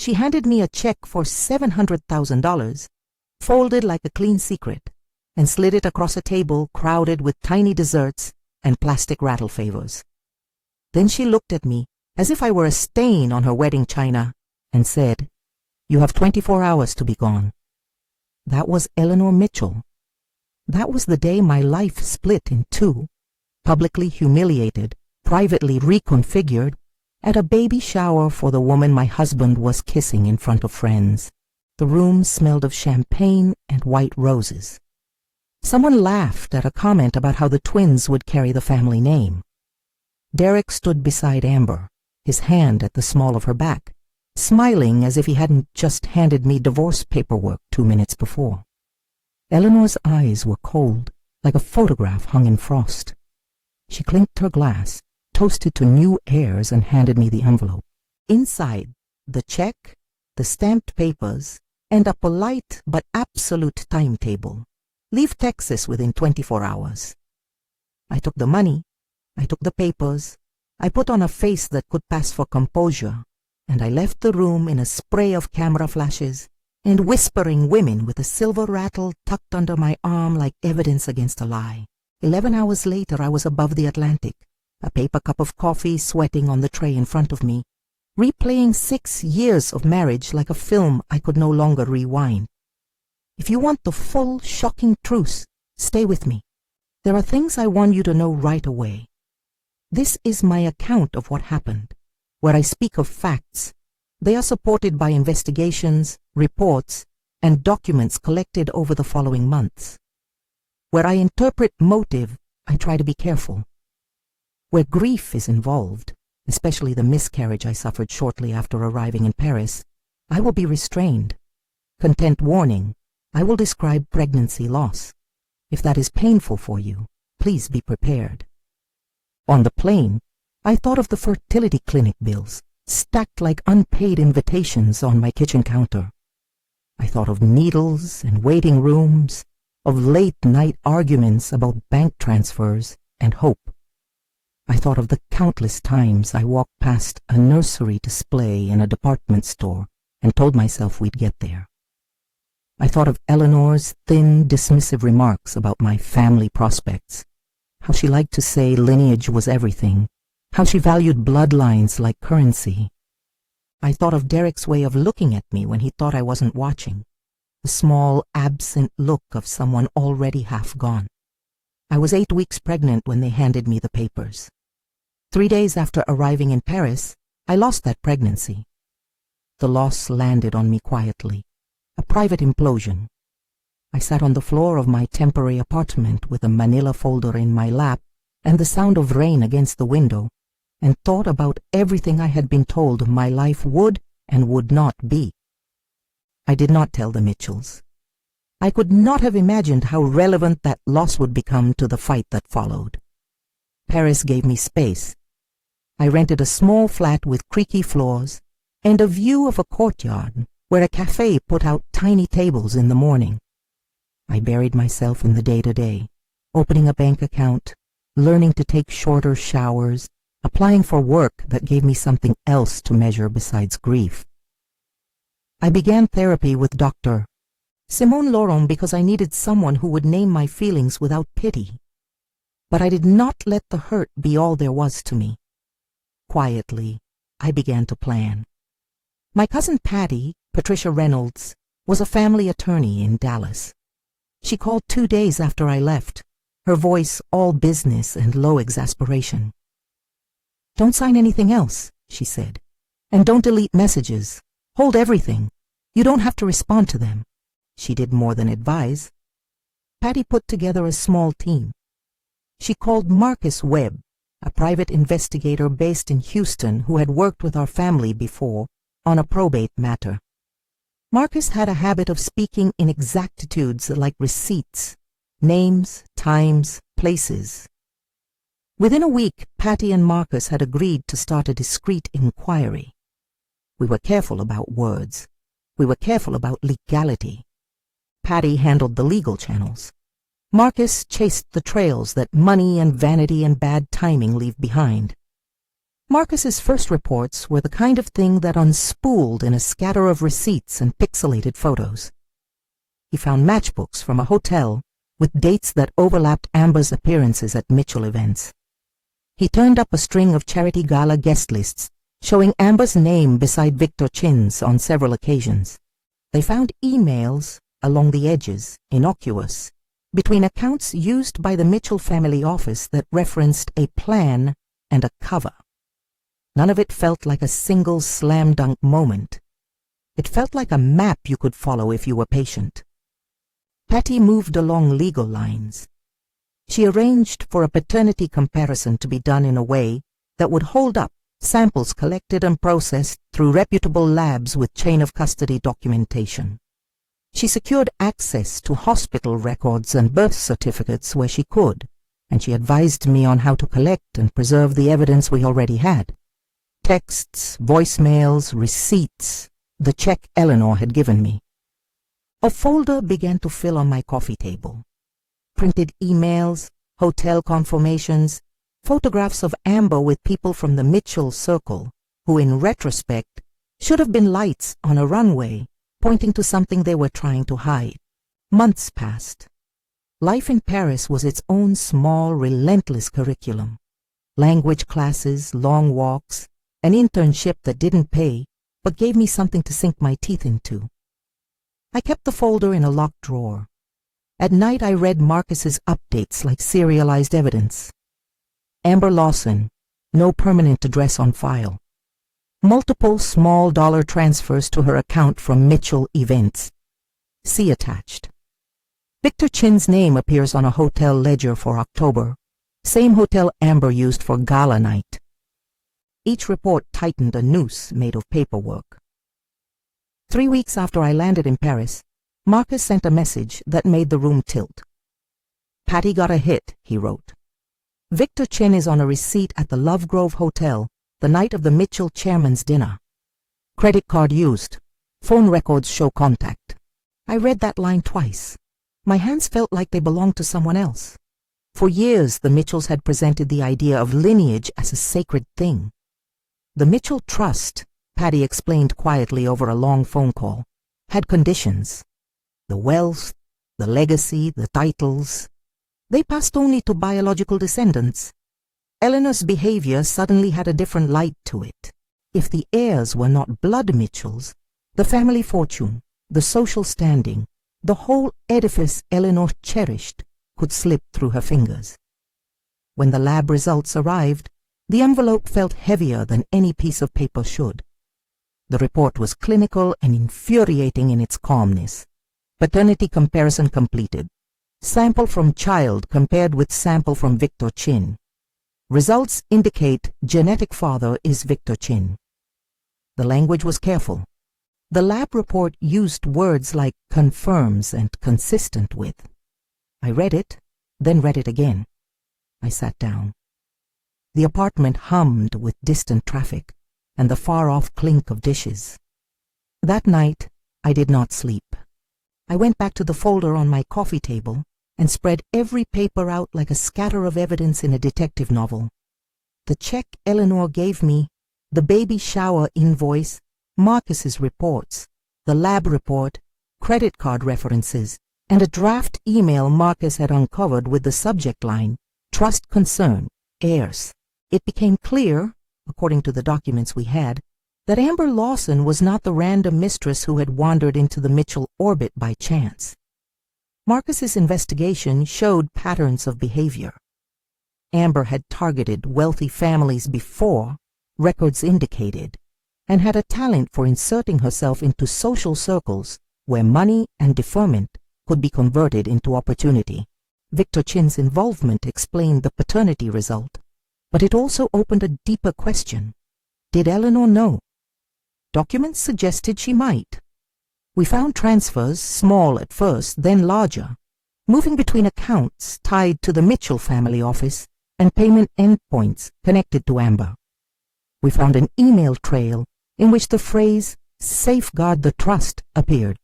She handed me a check for $700,000, folded like a clean secret, and slid it across a table crowded with tiny desserts and plastic rattle favors. Then she looked at me as if I were a stain on her wedding china and said, "You have 24 hours to be gone." That was Eleanor Mitchell. That was the day my life split in two, publicly humiliated, privately reconfigured, at a baby shower for the woman my husband was kissing in front of friends. The room smelled of champagne and white roses. Someone laughed at a comment about how the twins would carry the family name. Derek stood beside Amber, his hand at the small of her back, smiling as if he hadn't just handed me divorce paperwork 2 minutes before. Eleanor's eyes were cold, like a photograph hung in frost. She clinked her glass, toasted to new airs, and handed me the envelope. Inside, the check, the stamped papers, and a polite but absolute timetable. Leave Texas within 24 hours. I took the money, I took the papers, I put on a face that could pass for composure, and I left the room in a spray of camera flashes and whispering women with a silver rattle tucked under my arm like evidence against a lie. 11 hours later, I was above the Atlantic, a paper cup of coffee sweating on the tray in front of me, replaying 6 years of marriage like a film I could no longer rewind. If you want the full, shocking truth, stay with me. There are things I want you to know right away. This is my account of what happened, where I speak of facts. They are supported by investigations, reports, and documents collected over the following months. Where I interpret motive, I try to be careful. Where grief is involved, especially the miscarriage I suffered shortly after arriving in Paris, I will be restrained. Content warning, I will describe pregnancy loss. If that is painful for you, please be prepared. On the plane, I thought of the fertility clinic bills, stacked like unpaid invitations on my kitchen counter. I thought of needles and waiting rooms, of late-night arguments about bank transfers and hope. I thought of the countless times I walked past a nursery display in a department store and told myself we'd get there. I thought of Eleanor's thin, dismissive remarks about my family prospects, how she liked to say lineage was everything, how she valued bloodlines like currency. I thought of Derek's way of looking at me when he thought I wasn't watching, the small, absent look of someone already half gone. I was 8 weeks pregnant when they handed me the papers. 3 days after arriving in Paris, I lost that pregnancy. The loss landed on me quietly, a private implosion. I sat on the floor of my temporary apartment with a manila folder in my lap and the sound of rain against the window, and thought about everything I had been told my life would and would not be. I did not tell the Mitchells. I could not have imagined how relevant that loss would become to the fight that followed. Paris gave me space. I rented a small flat with creaky floors and a view of a courtyard where a cafe put out tiny tables in the morning. I buried myself in the day-to-day, opening a bank account, learning to take shorter showers, applying for work that gave me something else to measure besides grief. I began therapy with Dr. Simone Laurent because I needed someone who would name my feelings without pity. But I did not let the hurt be all there was to me. Quietly, I began to plan. My cousin Patty, Patricia Reynolds, was a family attorney in Dallas. She called 2 days after I left, her voice all business and low exasperation. "Don't sign anything else," she said, "and don't delete messages. Hold everything. You don't have to respond to them." She did more than advise. Patty put together a small team. She called Marcus Webb, a private investigator based in Houston who had worked with our family before on a probate matter. Marcus had a habit of speaking in exactitudes like receipts, names, times, places. Within a week, Patty and Marcus had agreed to start a discreet inquiry. We were careful about words. We were careful about legality. Patty handled the legal channels. Marcus chased the trails that money and vanity and bad timing leave behind. Marcus's first reports were the kind of thing that unspooled in a scatter of receipts and pixelated photos. He found matchbooks from a hotel with dates that overlapped Amber's appearances at Mitchell events. He turned up a string of charity gala guest lists showing Amber's name beside Victor Chin's on several occasions. They found emails along the edges, innocuous, between accounts used by the Mitchell family office that referenced a plan and a cover. None of it felt like a single slam-dunk moment. It felt like a map you could follow if you were patient. Patty moved along legal lines. She arranged for a paternity comparison to be done in a way that would hold up samples collected and processed through reputable labs with chain-of-custody documentation. She secured access to hospital records and birth certificates where she could, and she advised me on how to collect and preserve the evidence we already had. Texts, voicemails, receipts, the check Eleanor had given me. A folder began to fill on my coffee table. Printed emails, hotel confirmations, photographs of Amber with people from the Mitchell circle, who in retrospect should have been lights on a runway pointing to something they were trying to hide. Months passed. Life in Paris was its own small, relentless curriculum. Language classes, long walks, an internship that didn't pay, but gave me something to sink my teeth into. I kept the folder in a locked drawer. At night I read Marcus's updates like serialized evidence. Amber Lawson, no permanent address on file. Multiple small dollar transfers to her account from Mitchell events. See attached. Victor Chin's name appears on a hotel ledger for October, same hotel Amber used for gala night. Each report tightened a noose made of paperwork. 3 weeks after I landed in Paris, Marcus sent a message that made the room tilt. "Patty got a hit," he wrote. "Victor Chin is on a receipt at the Love Grove Hotel the night of the Mitchell chairman's dinner. Credit card used. Phone records show contact." I read that line twice. My hands felt like they belonged to someone else. For years, the Mitchells had presented the idea of lineage as a sacred thing. The Mitchell Trust, Patty explained quietly over a long phone call, had conditions. The wealth, the legacy, the titles. They passed only to biological descendants. Eleanor's behavior suddenly had a different light to it. If the heirs were not blood Mitchells, the family fortune, the social standing, the whole edifice Eleanor cherished could slip through her fingers. When the lab results arrived, the envelope felt heavier than any piece of paper should. The report was clinical and infuriating in its calmness. Paternity comparison completed. Sample from child compared with sample from Victor Chin. Results indicate genetic father is Victor Chin. The language was careful. The lab report used words like confirms and consistent with. I read it, then read it again. I sat down. The apartment hummed with distant traffic and the far-off clink of dishes. That night, I did not sleep. I went back to the folder on my coffee table and spread every paper out like a scatter of evidence in a detective novel. The check Eleanor gave me, the baby shower invoice, Marcus's reports, the lab report, credit card references, and a draft email Marcus had uncovered with the subject line, "Trust Concern, Heirs." It became clear, according to the documents we had, that Amber Lawson was not the random mistress who had wandered into the Mitchell orbit by chance. Marcus's investigation showed patterns of behavior. Amber had targeted wealthy families before, records indicated, and had a talent for inserting herself into social circles where money and deferment could be converted into opportunity. Victor Chin's involvement explained the paternity result, but it also opened a deeper question. Did Eleanor know? Documents suggested she might. We found transfers, small at first, then larger, moving between accounts tied to the Mitchell family office and payment endpoints connected to Amber. We found an email trail in which the phrase, "safeguard the trust," appeared.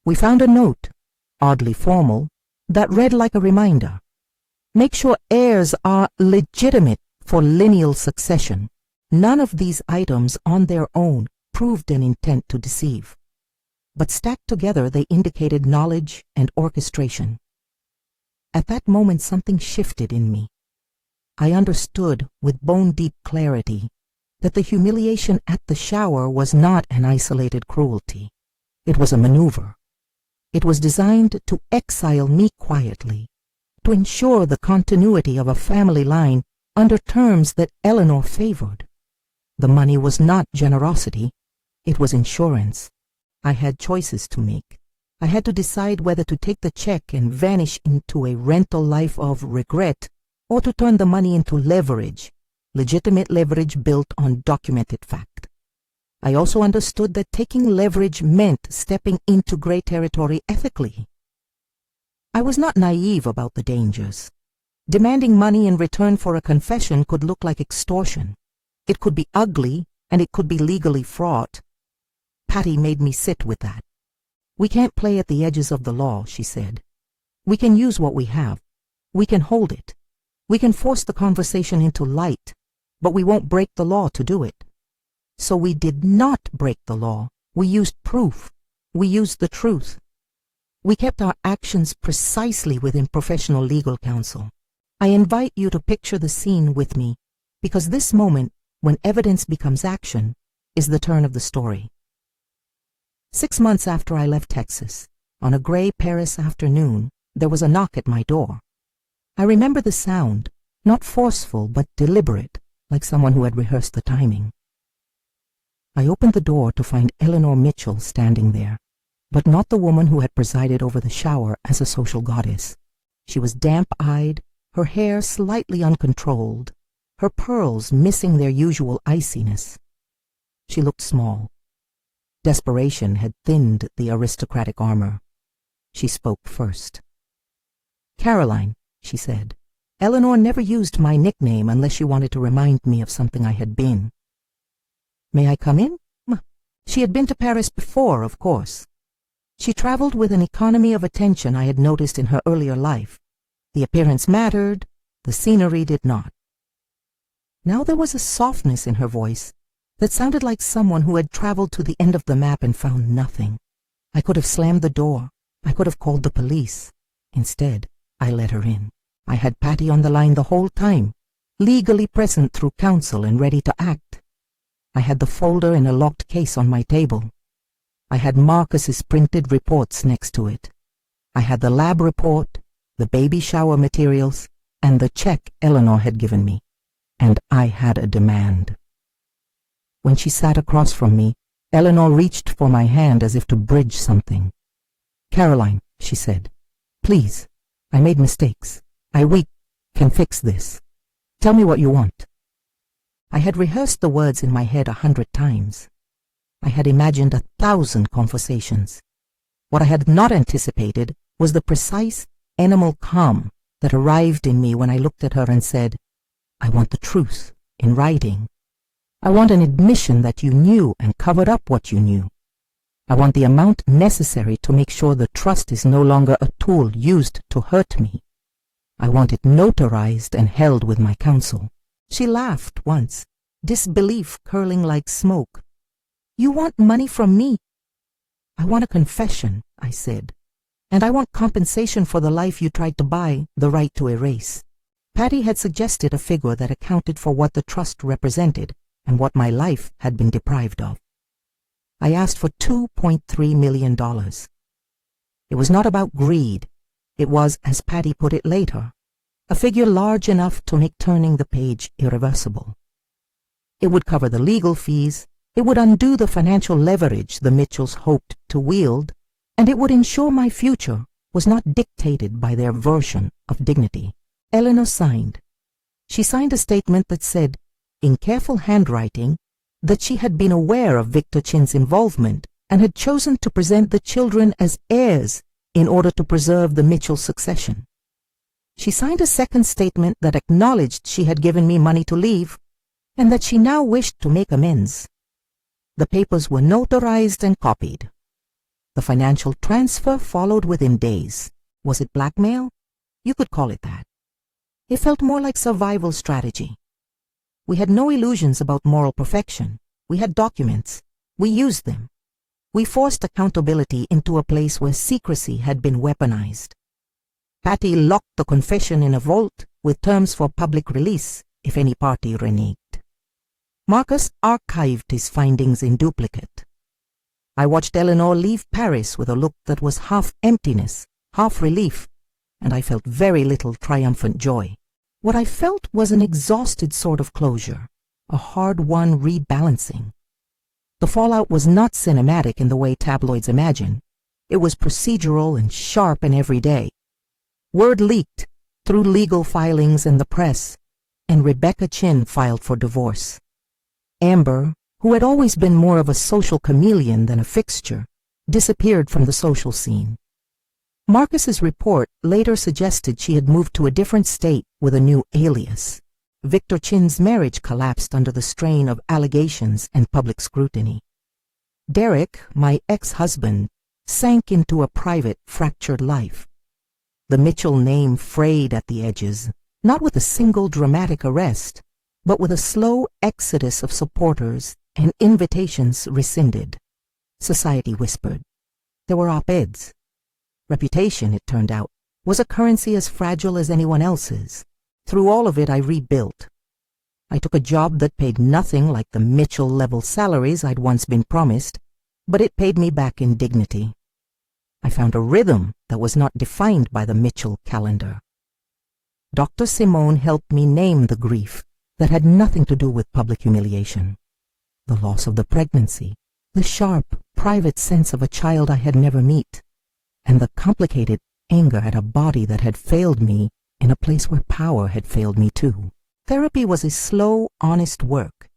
We found a note, oddly formal, that read like a reminder. Make sure heirs are legitimate for lineal succession. None of these items on their own proved an intent to deceive, but stacked together they indicated knowledge and orchestration. At that moment something shifted in me. I understood with bone-deep clarity that the humiliation at the shower was not an isolated cruelty. It was a maneuver. It was designed to exile me quietly, to ensure the continuity of a family line under terms that Eleanor favored. The money was not generosity, it was insurance. I had choices to make. I had to decide whether to take the check and vanish into a rental life of regret, or to turn the money into leverage, legitimate leverage built on documented fact. I also understood that taking leverage meant stepping into gray territory ethically. I was not naive about the dangers. Demanding money in return for a confession could look like extortion. It could be ugly, and it could be legally fraught. Patty made me sit with that. We can't play at the edges of the law, she said. We can use what we have. We can hold it. We can force the conversation into light, but we won't break the law to do it. So we did not break the law. We used proof. We used the truth. We kept our actions precisely within professional legal counsel. I invite you to picture the scene with me, because this moment, when evidence becomes action, is the turn of the story. 6 months after I left Texas, on a gray Paris afternoon, there was a knock at my door. I remember the sound, not forceful but deliberate, like someone who had rehearsed the timing. I opened the door to find Eleanor Mitchell standing there, but not the woman who had presided over the shower as a social goddess. She was damp-eyed, her hair slightly uncontrolled, her pearls missing their usual iciness. She looked small. Desperation had thinned the aristocratic armor. She spoke first. "Caroline," she said. "Eleanor never used my nickname unless she wanted to remind me of something I had been." "May I come in?" She had been to Paris before, of course. She traveled with an economy of attention I had noticed in her earlier life. The appearance mattered, the scenery did not. Now there was a softness in her voice that sounded like someone who had traveled to the end of the map and found nothing. I could have slammed the door. I could have called the police. Instead, I let her in. I had Patty on the line the whole time, legally present through counsel and ready to act. I had the folder in a locked case on my table. I had Marcus's printed reports next to it. I had the lab report, the baby shower materials, and the check Eleanor had given me. And I had a demand. When she sat across from me, Eleanor reached for my hand as if to bridge something. "Caroline," she said, "please, I made mistakes. We can fix this. Tell me what you want." I had rehearsed the words in my head 100 times. I had imagined 1,000 conversations. What I had not anticipated was the precise animal calm that arrived in me when I looked at her and said, "I want the truth in writing. I want an admission that you knew and covered up what you knew. I want the amount necessary to make sure the trust is no longer a tool used to hurt me. I want it notarized and held with my counsel." She laughed once, disbelief curling like smoke. "You want money from me?" "I want a confession," I said, "and I want compensation for the life you tried to buy, the right to erase." Patty had suggested a figure that accounted for what the trust represented and what my life had been deprived of. I asked for $2.3 million. It was not about greed. It was, as Patty put it later, a figure large enough to make turning the page irreversible. It would cover the legal fees, it would undo the financial leverage the Mitchells hoped to wield, and it would ensure my future was not dictated by their version of dignity. Eleanor signed. She signed a statement that said, in careful handwriting, that she had been aware of Victor Chin's involvement and had chosen to present the children as heirs in order to preserve the Mitchell succession. She signed a second statement that acknowledged she had given me money to leave and that she now wished to make amends. The papers were notarized and copied. The financial transfer followed within days. Was it blackmail? You could call it that. It felt more like survival strategy. We had no illusions about moral perfection. We had documents. We used them. We forced accountability into a place where secrecy had been weaponized. Patty locked the confession in a vault with terms for public release if any party reneged. Marcus archived his findings in duplicate. I watched Eleanor leave Paris with a look that was half emptiness, half relief, and I felt very little triumphant joy. What I felt was an exhausted sort of closure, a hard-won rebalancing. The fallout was not cinematic in the way tabloids imagine. It was procedural and sharp and everyday. Word leaked through legal filings and the press, and Rebecca Chin filed for divorce. Amber, who had always been more of a social chameleon than a fixture, disappeared from the social scene. Marcus's report later suggested she had moved to a different state with a new alias. Victor Chin's marriage collapsed under the strain of allegations and public scrutiny. Derek, my ex-husband, sank into a private, fractured life. The Mitchell name frayed at the edges, not with a single dramatic arrest, but with a slow exodus of supporters and invitations rescinded. Society whispered. There were op-eds. Reputation, it turned out, was a currency as fragile as anyone else's. Through all of it, I rebuilt. I took a job that paid nothing like the Mitchell-level salaries I'd once been promised, but it paid me back in dignity. I found a rhythm that was not defined by the Mitchell calendar. Dr. Simone helped me name the grief that had nothing to do with public humiliation. The loss of the pregnancy, the sharp, private sense of a child I had never met, and the complicated anger at a body that had failed me in a place where power had failed me too. Therapy was a slow, honest work.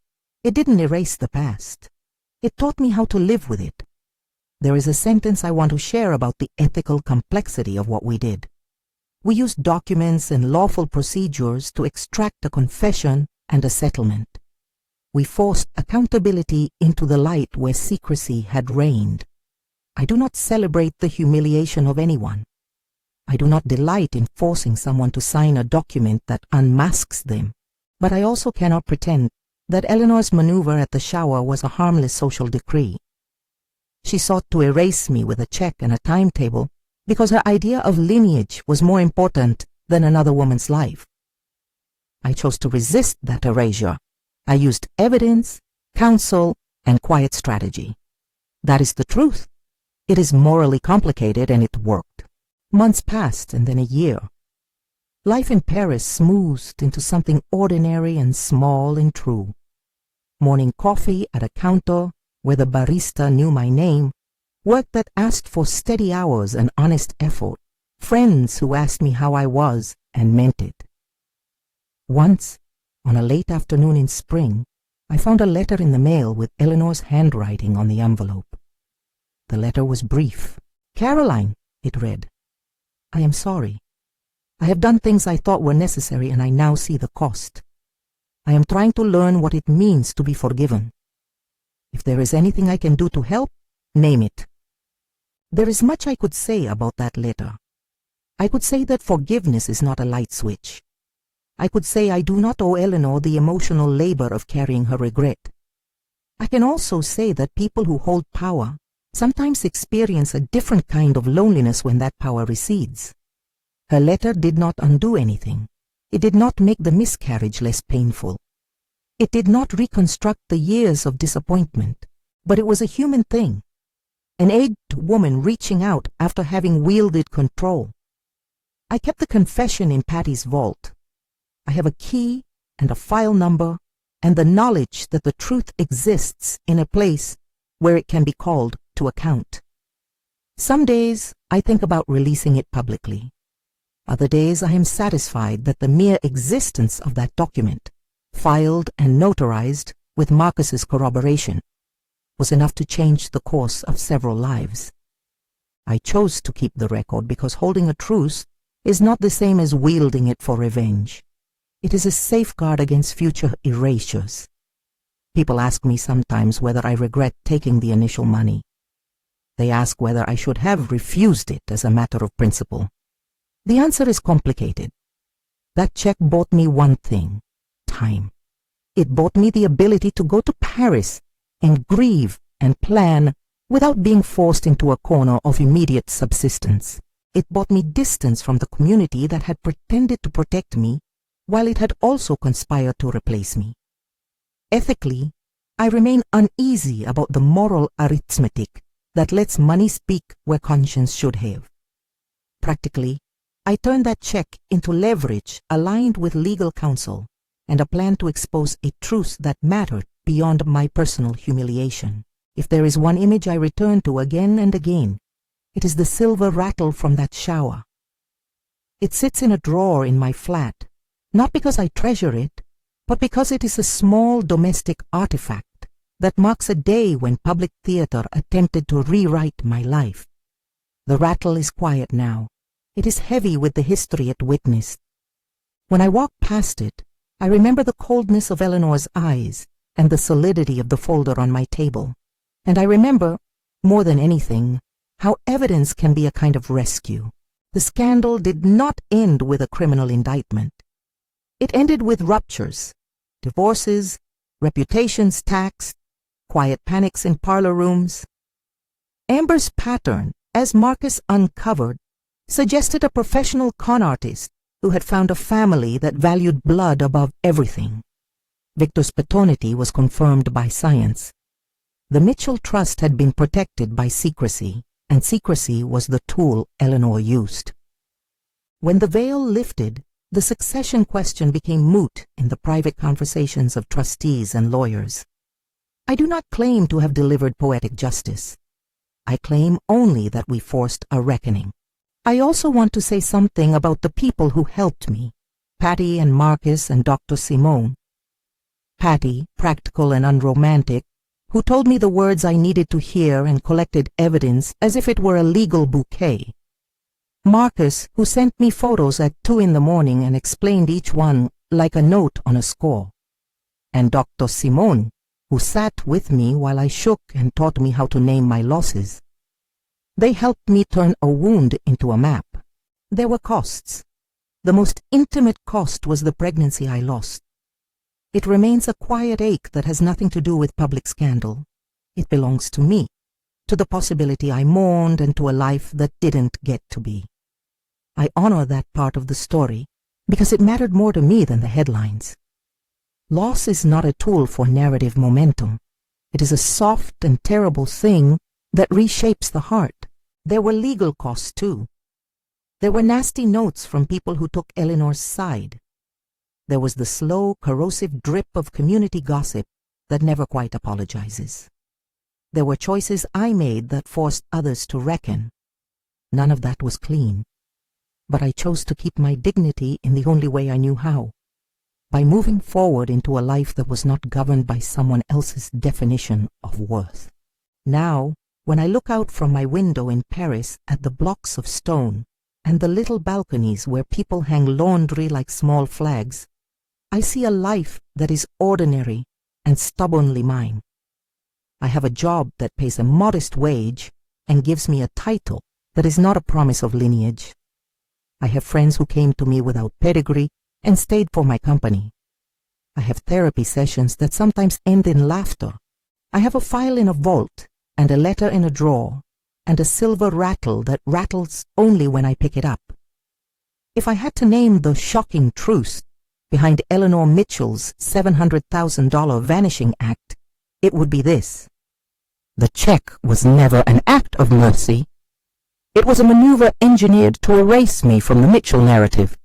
It didn't erase the past. It taught me how to live with it. There is a sentence I want to share about the ethical complexity of what we did. We used documents and lawful procedures to extract a confession and a settlement. We forced accountability into the light where secrecy had reigned. I do not celebrate the humiliation of anyone. I do not delight in forcing someone to sign a document that unmasks them, but I also cannot pretend that Eleanor's maneuver at the shower was a harmless social decree. She sought to erase me with a check and a timetable because her idea of lineage was more important than another woman's life. I chose to resist that erasure. I used evidence, counsel, and quiet strategy. That is the truth. It is morally complicated, and it worked. Months passed, and then a year. Life in Paris smoothed into something ordinary and small and true. Morning coffee at a counter where the barista knew my name, work that asked for steady hours and honest effort, friends who asked me how I was and meant it. Once, on a late afternoon in spring, I found a letter in the mail with Eleanor's handwriting on the envelope. The letter was brief. "Caroline," it read, "I am sorry. I have done things I thought were necessary, and I now see the cost. I am trying to learn what it means to be forgiven. If there is anything I can do to help, name it." There is much I could say about that letter. I could say that forgiveness is not a light switch. I could say I do not owe Eleanor the emotional labor of carrying her regret. I can also say that people who hold power sometimes experience a different kind of loneliness when that power recedes. Her letter did not undo anything. It did not make the miscarriage less painful. It did not reconstruct the years of disappointment, but it was a human thing. An aged woman reaching out after having wielded control. I kept the confession in Patty's vault. I have a key and a file number and the knowledge that the truth exists in a place where it can be called to account. Some days I think about releasing it publicly. Other days I am satisfied that the mere existence of that document, filed and notarized with Marcus's corroboration, was enough to change the course of several lives. I chose to keep the record because holding a truce is not the same as wielding it for revenge. It is a safeguard against future erasures. People ask me sometimes whether I regret taking the initial money. They ask whether I should have refused it as a matter of principle. The answer is complicated. That check bought me one thing: time. It bought me the ability to go to Paris and grieve and plan without being forced into a corner of immediate subsistence. It bought me distance from the community that had pretended to protect me, while it had also conspired to replace me. Ethically, I remain uneasy about the moral arithmetic that lets money speak where conscience should have. Practically, I turned that check into leverage aligned with legal counsel and a plan to expose a truth that mattered beyond my personal humiliation. If there is one image I return to again and again, it is the silver rattle from that shower. It sits in a drawer in my flat, not because I treasure it, but because it is a small domestic artifact that marks a day when public theater attempted to rewrite my life. The rattle is quiet now. It is heavy with the history it witnessed. When I walk past it, I remember the coldness of Eleanor's eyes and the solidity of the folder on my table. And I remember, more than anything, how evidence can be a kind of rescue. The scandal did not end with a criminal indictment. It ended with ruptures, divorces, reputations taxed, quiet panics in parlor rooms. Amber's pattern, as Marcus uncovered, suggested a professional con artist who had found a family that valued blood above everything. Victor's paternity was confirmed by science. The Mitchell Trust had been protected by secrecy, and secrecy was the tool Eleanor used. When the veil lifted, the succession question became moot in the private conversations of trustees and lawyers. I do not claim to have delivered poetic justice. I claim only that we forced a reckoning. I also want to say something about the people who helped me, Patty and Marcus and Dr. Simone. Patty, practical and unromantic, who told me the words I needed to hear and collected evidence as if it were a legal bouquet. Marcus, who sent me photos at 2 in the morning and explained each one like a note on a score. And Dr. Simone, who sat with me while I shook and taught me how to name my losses. They helped me turn a wound into a map. There were costs. The most intimate cost was the pregnancy I lost. It remains a quiet ache that has nothing to do with public scandal. It belongs to me, to the possibility I mourned and to a life that didn't get to be. I honor that part of the story because it mattered more to me than the headlines. Loss is not a tool for narrative momentum. It is a soft and terrible thing that reshapes the heart. There were legal costs too. There were nasty notes from people who took Eleanor's side. There was the slow, corrosive drip of community gossip that never quite apologizes. There were choices I made that forced others to reckon. None of that was clean. But I chose to keep my dignity in the only way I knew how, by moving forward into a life that was not governed by someone else's definition of worth. Now, when I look out from my window in Paris at the blocks of stone and the little balconies where people hang laundry like small flags, I see a life that is ordinary and stubbornly mine. I have a job that pays a modest wage and gives me a title that is not a promise of lineage. I have friends who came to me without pedigree and stayed for my company. I have therapy sessions that sometimes end in laughter. I have a file in a vault and a letter in a drawer and a silver rattle that rattles only when I pick it up. If I had to name the shocking truth behind Eleanor Mitchell's $700,000 Vanishing Act, it would be this. The check was never an act of mercy. It was a maneuver engineered to erase me from the Mitchell narrative.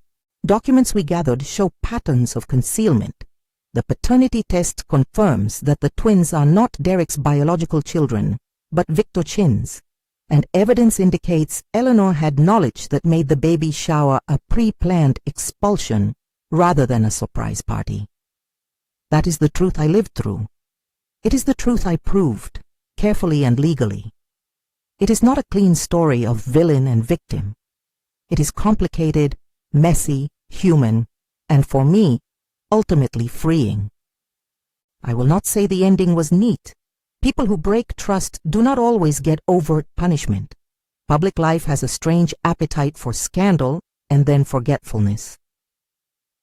Documents we gathered show patterns of concealment. The paternity test confirms that the twins are not Derek's biological children, but Victor Chin's, and evidence indicates Eleanor had knowledge that made the baby shower a pre-planned expulsion rather than a surprise party. That is the truth I lived through. It is the truth I proved, carefully and legally. It is not a clean story of villain and victim. It is complicated, messy, human, and for me, ultimately freeing. I will not say the ending was neat. People who break trust do not always get overt punishment. Public life has a strange appetite for scandal and then forgetfulness.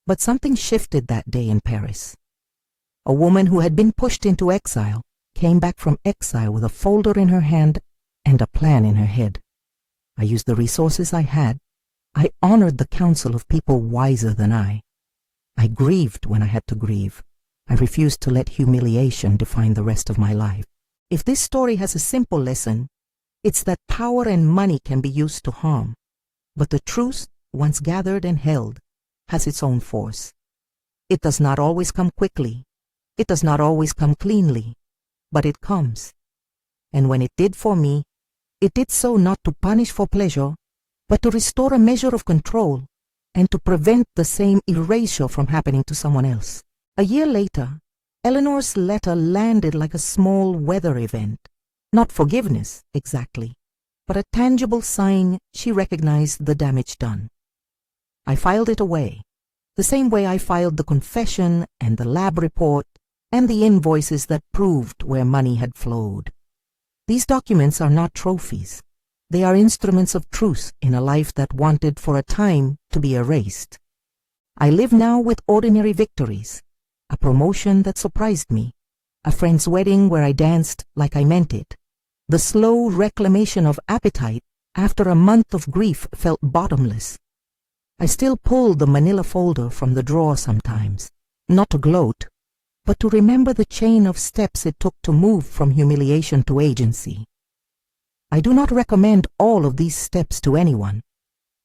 But something shifted that day in Paris. A woman who had been pushed into exile came back from exile with a folder in her hand and a plan in her head. I used the resources I had. I honored the counsel of people wiser than I. I grieved when I had to grieve. I refused to let humiliation define the rest of my life. If this story has a simple lesson, it's that power and money can be used to harm. But the truth, once gathered and held, has its own force. It does not always come quickly. It does not always come cleanly. But it comes. And when it did for me, it did so not to punish for pleasure, but to restore a measure of control and to prevent the same erasure from happening to someone else. A year later, Eleanor's letter landed like a small weather event. Not forgiveness, exactly, but a tangible sign she recognized the damage done. I filed it away, the same way I filed the confession and the lab report and the invoices that proved where money had flowed. These documents are not trophies. They are instruments of truth in a life that wanted for a time to be erased. I live now with ordinary victories, a promotion that surprised me, a friend's wedding where I danced like I meant it, the slow reclamation of appetite after a month of grief felt bottomless. I still pull the manila folder from the drawer sometimes, not to gloat, but to remember the chain of steps it took to move from humiliation to agency. I do not recommend all of these steps to anyone.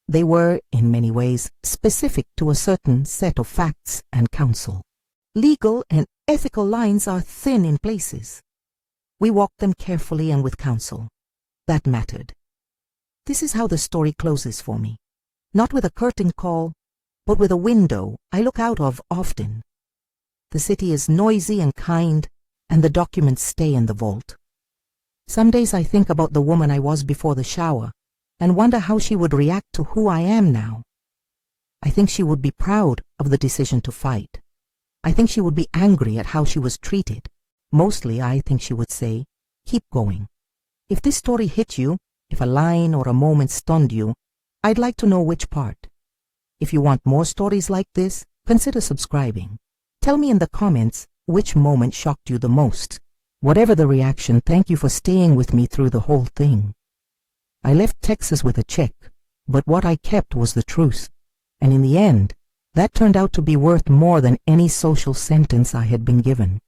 They were, in many ways, specific to a certain set of facts and counsel. Legal and ethical lines are thin in places. We walked them carefully and with counsel. That mattered. This is how the story closes for me. Not with a curtain call, but with a window I look out of often. The city is noisy and kind, and the documents stay in the vault. Some days I think about the woman I was before the shower and wonder how she would react to who I am now. I think she would be proud of the decision to fight. I think she would be angry at how she was treated. Mostly, I think she would say, keep going. If this story hit you, if a line or a moment stunned you, I'd like to know which part. If you want more stories like this, consider subscribing. Tell me in the comments which moment shocked you the most. Whatever the reaction, thank you for staying with me through the whole thing. I left Texas with a check, but what I kept was the truth. And in the end, that turned out to be worth more than any social sentence I had been given.